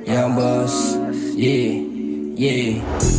Young boss, yeah.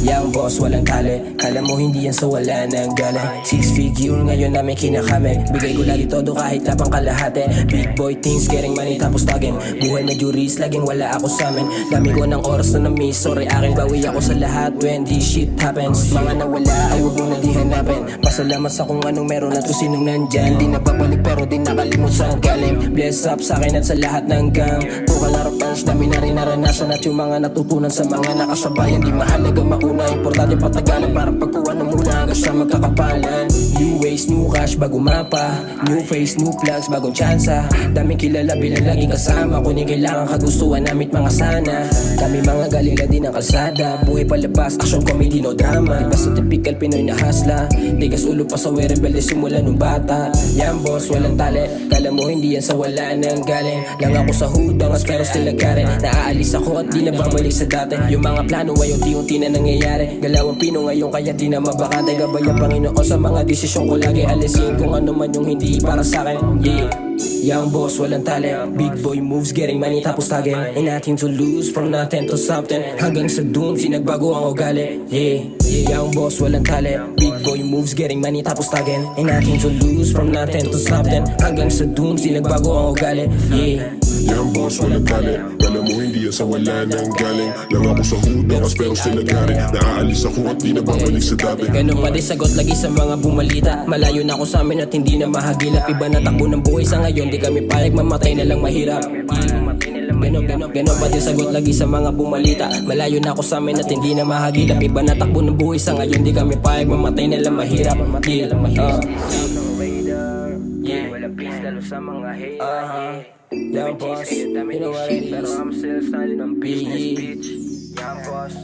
Young boss, walang tali. Kala mo hindi yan sa wala nang galing. 6 figure ngayon namin kinakami. Bigay ko lagi todo kahit lapang kalahati. Big boy things, getting money tapos tagging. Buhay medyo risk, laging wala ako sa amin. Dami ko ng oras na na-miss. Sorry akin, bawi ako sa lahat when this shit happens. Mga nawala ay huwag mo na di hanapin. Pasalamat sa kung anong meron at kung sinong nandyan. Di napapalik pero di nakalimot saan galing. Bless up sa akin at sa lahat ng gang. Pukalaro punch, dami na rin naranasan. At yung mga natutunan sa mga nakasabayan. Di mahalaga mauna, importante patagalan. Para pagkuha na muna hanggang sa magkakapalan. New ways, new cash, bago mapa. New face, new plugs, bagong tsansa. Daming kilala bilang laging kasama. Kunin kailangan kagustuhan namit mga sana. Kami mga galila din ang kalsada. Buhay palabas, action, comedy, no drama. Iba sa typical Pinoy na hasla. Tigas ulo pa sa way, rebelde simula nung bata. Yan boss, walang tali. Kala mo hindi yan sa wala nang galing. Lang ako sa hudangas pero still nagkari. Naaalis ako at di na babalik sa dati. Yung mga plano ay unti-unti na nangyayari. Galawang Pino ngayon kaya di na mabakantay. Gabay ang Panginoon sa mga desisyon ko lagi. Alisin kung ano man yung hindi para sa'kin. Yeah. Young boss, walang tali. Big boy moves, getting money tapos tagging. Ain't nothing to lose, from nothing to something. Hanggang sa doom, sinagbago ang ugali. Yeah. Young boss, walang tali. Big boy moves, getting money tapos tagging. Ain't nothing to lose, from nothing to something. Hanggang sa doom, sinagbago ang ugali. Yeah. Young boss, walang tali. Kala mo hindi yan sa wala nang galing. Lang ako sa hudangas pero still nagkari. Naaalis ako at di na babalik sa dati. Ganun pa din sagot lagi sa mga bumalita. Malayo na ako sa amin at hindi na mahagilap. Iba na takbo ng buhay sa ngayon. Di kami payag, mamatay na lang mahirap. Ganun pa din sagot lagi sa mga bumalita. Malayo na ako sa amin at hindi na mahagilap. Iba na takbo ng buhay sa ngayon. Di kami payag, mamatay na lang mahirap. Walang peace lalo sa mga hate. Young boss, you know what it Pero is. I'm still styling ng business bitch. Young boss.